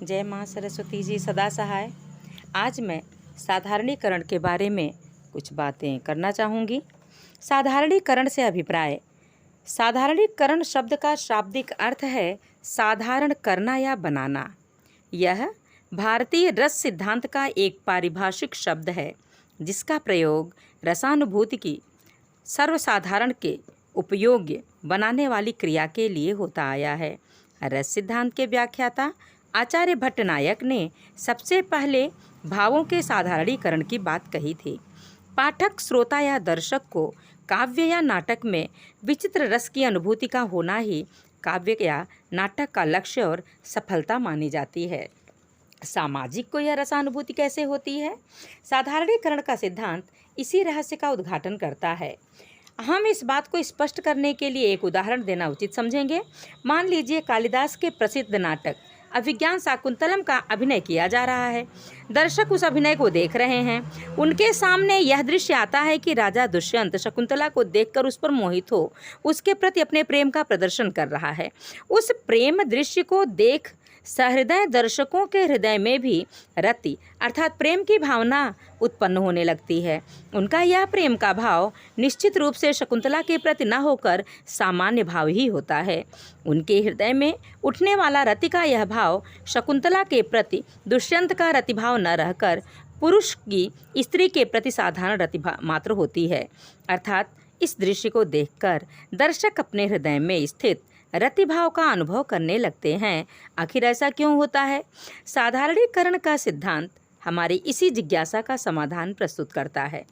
जय माँ सरस्वती जी सदा सहाय। आज मैं साधारणीकरण के बारे में कुछ बातें करना चाहूँगी। साधारणीकरण से अभिप्राय। साधारणीकरण शब्द का शाब्दिक अर्थ है साधारण करना या बनाना। यह भारतीय रस सिद्धांत का एक पारिभाषिक शब्द है जिसका प्रयोग रसानुभूति की सर्वसाधारण के उपयोग्य बनाने वाली क्रिया के लिए होता आया है। रस सिद्धांत के व्याख्याता आचार्य भट्टनायक ने सबसे पहले भावों के साधारणीकरण की बात कही थी। पाठक, श्रोता या दर्शक को काव्य या नाटक में विचित्र रस की अनुभूति का होना ही काव्य या नाटक का लक्ष्य और सफलता मानी जाती है। सामाजिक को यह रसानुभूति कैसे होती है? साधारणीकरण का सिद्धांत इसी रहस्य का उद्घाटन करता है। हम इस बात को स्पष्ट करने के लिए एक उदाहरण देना उचित समझेंगे। मान लीजिए कालिदास के प्रसिद्ध नाटक अभिज्ञान शाकुंतलम का अभिनय किया जा रहा है। दर्शक उस अभिनय को देख रहे हैं। उनके सामने यह दृश्य आता है कि राजा दुष्यंत शकुंतला को देखकर उस पर मोहित हो उसके प्रति अपने प्रेम का प्रदर्शन कर रहा है। उस प्रेम दृश्य को देख सहृदय दर्शकों के हृदय में भी रति अर्थात प्रेम की भावना उत्पन्न होने लगती है। उनका यह प्रेम का भाव निश्चित रूप से शकुंतला के प्रति न होकर सामान्य भाव ही होता है। उनके हृदय में उठने वाला रति का यह भाव शकुंतला के प्रति दुष्यंत का रतिभाव न रहकर पुरुष की स्त्री के प्रति साधारण रतिभाव मात्र होती है। अर्थात इस दृश्य को देखकर दर्शक अपने हृदय में स्थित रतिभाव का अनुभव करने लगते हैं। आखिर ऐसा क्यों होता है? साधारणीकरण का सिद्धांत हमारी इसी जिज्ञासा का समाधान प्रस्तुत करता है।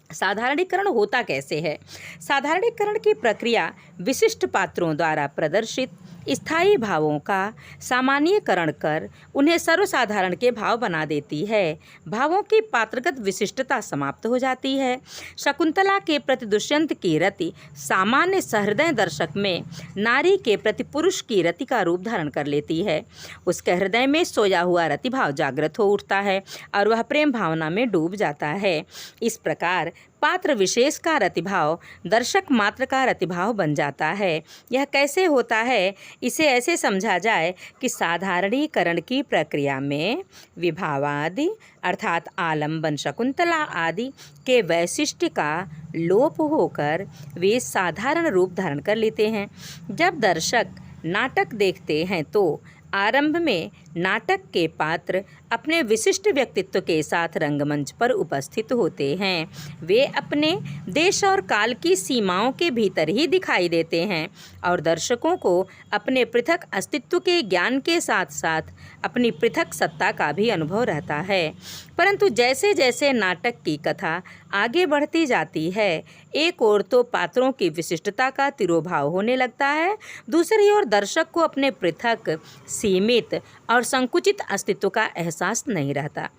साधारणीकरण होता कैसे है? साधारणीकरण की प्रक्रिया विशिष्ट पात्रों द्वारा प्रदर्शित स्थायी भावों का सामान्यीकरण कर उन्हें सर्वसाधारण के भाव बना देती है। भावों की पात्रगत विशिष्टता समाप्त हो जाती है। शकुंतला के प्रति दुष्यंत की रति सामान्य सहृदय दर्शक में नारी के प्रति पुरुष की रति का रूप धारण कर लेती है। उसके हृदय में सोया हुआ रतिभाव जागृत हो उठता है और वह प्रेम भावना में डूब जाता है। इस प्रकार पात्र विशेष का रतिभाव दर्शक मात्र का रतिभाव बन जाता है। यह कैसे होता है? इसे ऐसे समझा जाए कि साधारणीकरण की प्रक्रिया में विभावादि अर्थात आलंबन, शकुंतला आदि के वैशिष्ट्य का लोप होकर वे साधारण रूप धारण कर लेते हैं। जब दर्शक नाटक देखते हैं तो आरंभ में नाटक के पात्र अपने विशिष्ट व्यक्तित्व के साथ रंगमंच पर उपस्थित होते हैं। वे अपने देश और काल की सीमाओं के भीतर ही दिखाई देते हैं और दर्शकों को अपने पृथक अस्तित्व के ज्ञान के साथ साथ अपनी पृथक सत्ता का भी अनुभव रहता है। परंतु जैसे जैसे नाटक की कथा आगे बढ़ती जाती है, एक ओर तो पात्रों की विशिष्टता का तिरोभाव होने लगता है, दूसरी ओर दर्शक को अपने पृथक, सीमित और संकुचित अस्तित्व का एहसास नहीं रहता।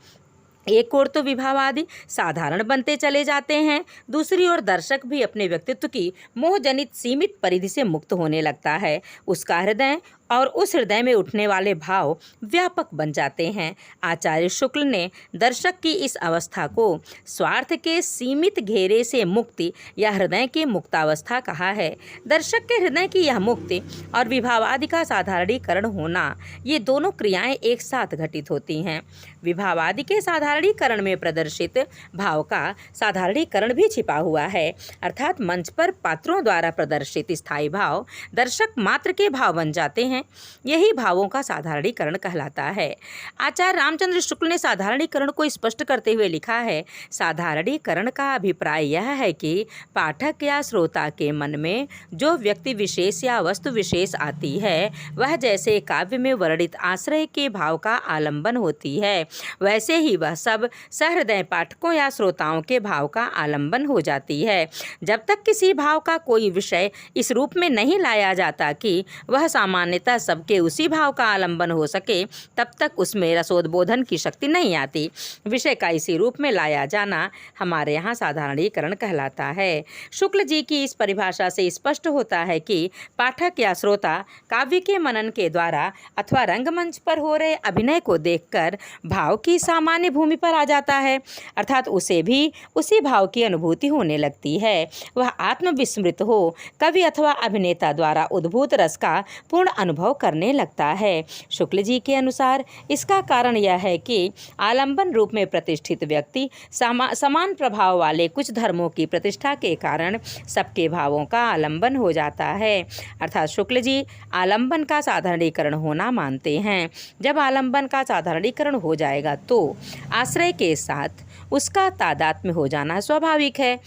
एक ओर तो विभावादि साधारण बनते चले जाते हैं, दूसरी ओर दर्शक भी अपने व्यक्तित्व की मोहजनित सीमित परिधि से मुक्त होने लगता है। उसका हृदय और उस हृदय में उठने वाले भाव व्यापक बन जाते हैं। आचार्य शुक्ल ने दर्शक की इस अवस्था को स्वार्थ के सीमित घेरे से मुक्ति या हृदय की मुक्तावस्था कहा है। दर्शक के हृदय की यह मुक्ति और विभावादि का साधारणीकरण होना, ये दोनों क्रियाएं एक साथ घटित होती हैं। विभावादि के साधारणीकरण में प्रदर्शित भाव का साधारणीकरण भी छिपा हुआ है, अर्थात मंच पर पात्रों द्वारा प्रदर्शित स्थायी भाव दर्शक मात्र के भाव बन जाते हैं। यही भावों का साधारणीकरण कहलाता है। आचार्य रामचंद्र शुक्ल ने साधारणीकरण को स्पष्ट करते हुए लिखा है, साधारणीकरण का अभिप्राय यह है कि पाठक या श्रोता के मन में जो व्यक्ति विशेष या वस्तु विशेष आती है, वह जैसे काव्य में वर्णित आश्रय के भाव का आलंबन होती है, वैसे ही वह सब सहृदय पाठकों या श्रोताओं के भाव का आलंबन हो जाती है। जब तक किसी भाव का कोई विषय इस रूप में नहीं लाया जाता कि वह सामान्यतः सबके उसी भाव का आलंबन हो सके, तब तक उसमें रसोद्बोधन की शक्ति नहीं आती। विषय का इसी रूप में लाया जाना हमारे यहाँ साधारणीकरण कहलाता है। शुक्ल जी की इस परिभाषा से स्पष्ट होता है कि पाठक या श्रोता काव्य के मनन के द्वारा अथवा रंगमंच पर हो रहे अभिनय को देखकर भाव की सामान्य भूमि पर आ जाता है, अर्थात उसे भी उसी भाव की अनुभूति होने लगती है। वह आत्मविस्मृत हो कवि अथवा अभिनेता द्वारा उद्भूत रस का पूर्ण अनुभव अनुभव करने लगता है। शुक्ल जी के अनुसार इसका कारण यह है कि आलंबन रूप में प्रतिष्ठित व्यक्ति समान प्रभाव वाले कुछ धर्मों की प्रतिष्ठा के कारण सबके भावों का आलंबन हो जाता है। अर्थात शुक्ल जी आलंबन का साधारणीकरण होना मानते हैं। जब आलंबन का साधारणीकरण हो जाएगा तो आश्रय के साथ उसका तादात्म्य हो जाना स्वाभाविक है।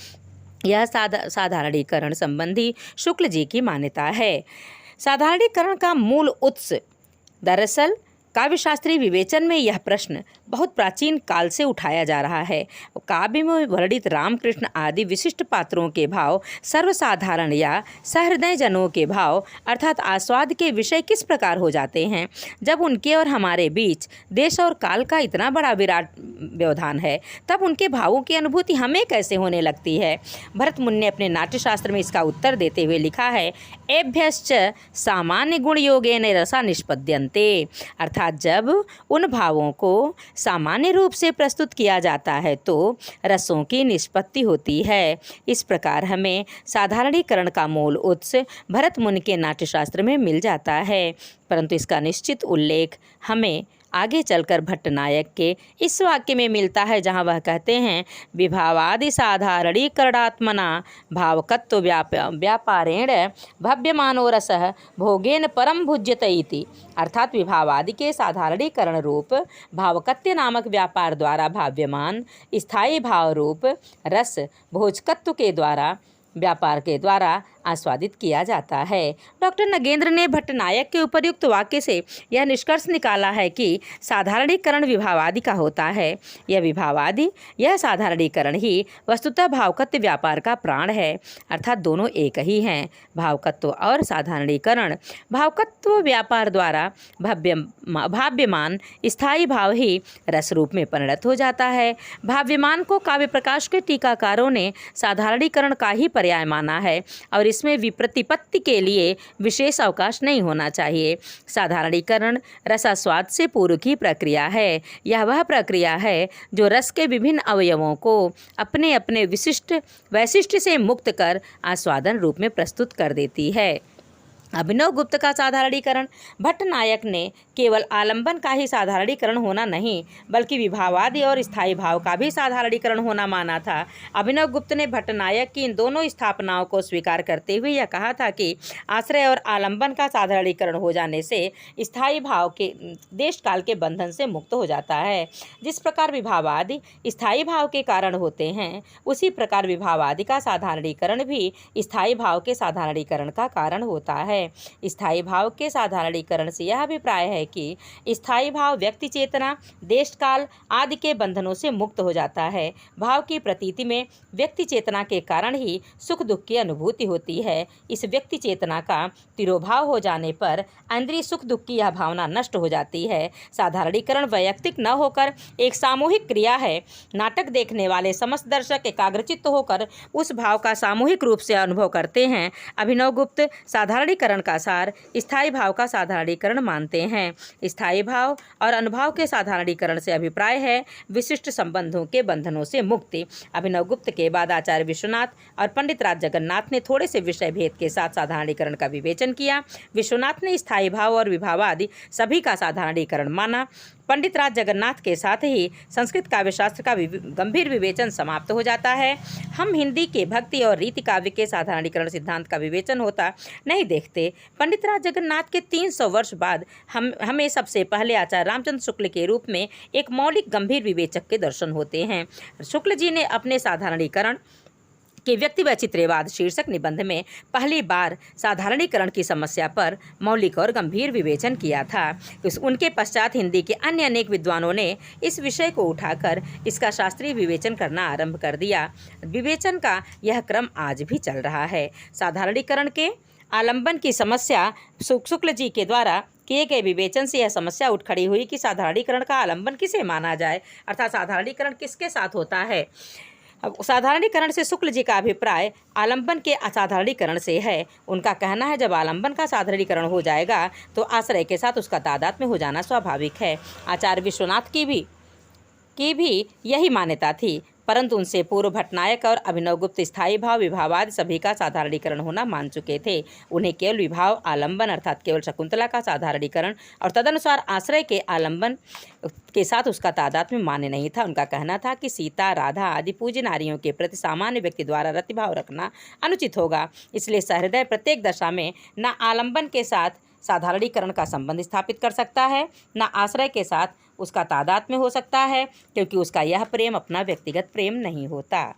यह साधारणीकरण संबंधी शुक्ल जी की मान्यता है। साधारणीकरण का मूल उत्स दरअसल काव्यशास्त्रीय विवेचन में यह प्रश्न बहुत प्राचीन काल से उठाया जा रहा है। काव्य में वर्णित रामकृष्ण आदि विशिष्ट पात्रों के भाव सर्वसाधारण या सहृदय जनों के भाव अर्थात आस्वाद के विषय किस प्रकार हो जाते हैं जब उनके और हमारे बीच देश और काल का इतना बड़ा विराट व्यवधान है, तब उनके भावों की अनुभूति हमें कैसे होने लगती है। भरत मुनि ने अपने नाट्यशास्त्र में इसका उत्तर देते हुए लिखा है, एभ्यश्च सामान्य गुण योगेन रसा निष्पद्यन्ते। अर्थात जब उन भावों को सामान्य रूप से प्रस्तुत किया जाता है तो रसों की निष्पत्ति होती है। इस प्रकार हमें साधारणीकरण का मूल उत्स भरत मुनि के नाट्यशास्त्र में मिल जाता है, परंतु इसका निश्चित उल्लेख हमें आगे चलकर भट्टनायक के इस वाक्य में मिलता है, जहाँ वह कहते हैं, विभावादि साधारणीकरणात्मना भावकत्व व्यापारेण भव्यमानो रसः भोगेन परम भुज्यते इति। अर्थात विभावादि के साधारणीकरण रूप भावकत्व नामक व्यापार द्वारा भाव्यमान स्थायी भाव रूप रस भोजकत्व के द्वारा व्यापार के द्वारा आस्वादित किया जाता है। डॉक्टर नगेंद्र ने भट्टनायक के उपर्युक्त वाक्य से यह निष्कर्ष निकाला है कि साधारणीकरण विभावादि का होता है। यह साधारणीकरण ही वस्तुतः भावकत्व व्यापार का प्राण है, अर्थात दोनों एक ही हैं। भावकत्व और साधारणीकरण भावकत्व व्यापार द्वारा भाव्यमान स्थायी भाव ही रस रूप में परिणत हो जाता है। भाव्यमान को काव्य प्रकाश के टीकाकारों ने साधारणीकरण का ही पर्याय माना है और इसमें विप्रतिपत्ति के लिए विशेष अवकाश नहीं होना चाहिए। साधारणीकरण रसास्वाद से पूर्व की प्रक्रिया है। यह वह प्रक्रिया है जो रस के विभिन्न अवयवों को अपने अपने विशिष्ट वैशिष्ट्य से मुक्त कर आस्वादन रूप में प्रस्तुत कर देती है। अभिनव गुप्त का साधारणीकरण भट्टनायक ने केवल आलंबन का ही साधारणीकरण होना नहीं बल्कि विभावादि और स्थायी भाव का भी साधारणीकरण होना माना था। अभिनव गुप्त ने भट्टनायक की इन दोनों स्थापनाओं को स्वीकार करते हुए यह कहा था कि आश्रय और आलंबन का साधारणीकरण हो जाने से स्थायी भाव के देश काल के बंधन से मुक्त हो जाता है। जिस प्रकार विभावादि स्थायी भाव के कारण होते हैं, उसी प्रकार विभावादि का साधारणीकरण भी स्थायी भाव के साधारणीकरण का कारण होता है। स्थायी भाव के साधारणीकरण से यह अभिप्राय है कि स्थायी भाव व्यक्ति चेतना देश काल आदि के बंधनों से मुक्त हो जाता है। भाव की प्रतीति में व्यक्ति चेतना के कारण ही सुख दुख की अनुभूति होती है। इस व्यक्ति चेतना का तिरोभाव हो जाने पर इंद्रिय सुख दुख की यह भावना नष्ट हो जाती है। साधारणीकरण वैयक्तिक न होकर एक सामूहिक क्रिया है। नाटक देखने वाले समस्त दर्शक एकाग्रचित्त होकर उस भाव का सामूहिक रूप से अनुभव करते हैं। अभिनव गुप्त साधारणीकरण का सार स्थायी भाव का साधारणीकरण मानते हैं। स्थायी भाव और अनुभाव के साधारणीकरण से अभिप्राय है विशिष्ट संबंधों के बंधनों से मुक्ति। अभिनव गुप्त के बाद आचार्य विश्वनाथ और पंडित राज जगन्नाथ ने थोड़े से विषय भेद के साथ साधारणीकरण का विवेचन किया। विश्वनाथ ने स्थायी भाव और विभावादि सभी का साधारणीकरण माना। पंडित राज जगन्नाथ के साथ ही संस्कृत काव्यशास्त्र का गंभीर विवेचन समाप्त हो जाता है। हम हिंदी के भक्ति और रीति काव्य के साधारणीकरण सिद्धांत का विवेचन होता नहीं देखते। पंडित राज जगन्नाथ के 300 वर्ष बाद हमें सबसे पहले आचार्य रामचंद्र शुक्ल के रूप में एक मौलिक गंभीर विवेचक के दर्शन होते हैं। शुक्ल जी ने अपने साधारणीकरण के व्यक्ति वैचित्र्यवाद शीर्षक निबंध में पहली बार साधारणीकरण की समस्या पर मौलिक और गंभीर विवेचन किया था। उनके पश्चात हिंदी के अन्य अनेक विद्वानों ने इस विषय को उठाकर इसका शास्त्रीय विवेचन करना आरंभ कर दिया। विवेचन का यह क्रम आज भी चल रहा है। साधारणीकरण के आलंबन की समस्या शुक्ल जी के द्वारा किए गए विवेचन से यह समस्या उठ खड़ी हुई कि साधारणीकरण का आलंबन किसे माना जाए, अर्थात साधारणीकरण किसके साथ होता है। अब साधारणीकरण से शुक्ल जी का अभिप्राय आलंबन के असाधारणीकरण से है। उनका कहना है जब आलंबन का साधारणीकरण हो जाएगा तो आश्रय के साथ उसका तादात्म्य हो जाना स्वाभाविक है। आचार्य विश्वनाथ की भी यही मान्यता थी। परंतु उनसे पूर्व भट्टनायक और अभिनवगुप्त स्थायी भाव विभावादि सभी का साधारणीकरण होना मान चुके थे। उन्हें केवल विभाव आलंबन अर्थात केवल शकुंतला का साधारणीकरण और तदनुसार आश्रय के आलंबन के साथ उसका तादात्म्य मान्य नहीं था। उनका कहना था कि सीता, राधा आदि पूज्य नारियों के प्रति सामान्य व्यक्ति द्वारा रतिभाव रखना अनुचित होगा। इसलिए सहृदय प्रत्येक दशा में न आलंबन के साथ साधारणीकरण का संबंध स्थापित कर सकता है, न आश्रय के साथ उसका तादात्म्य हो सकता है, क्योंकि उसका यह प्रेम अपना व्यक्तिगत प्रेम नहीं होता।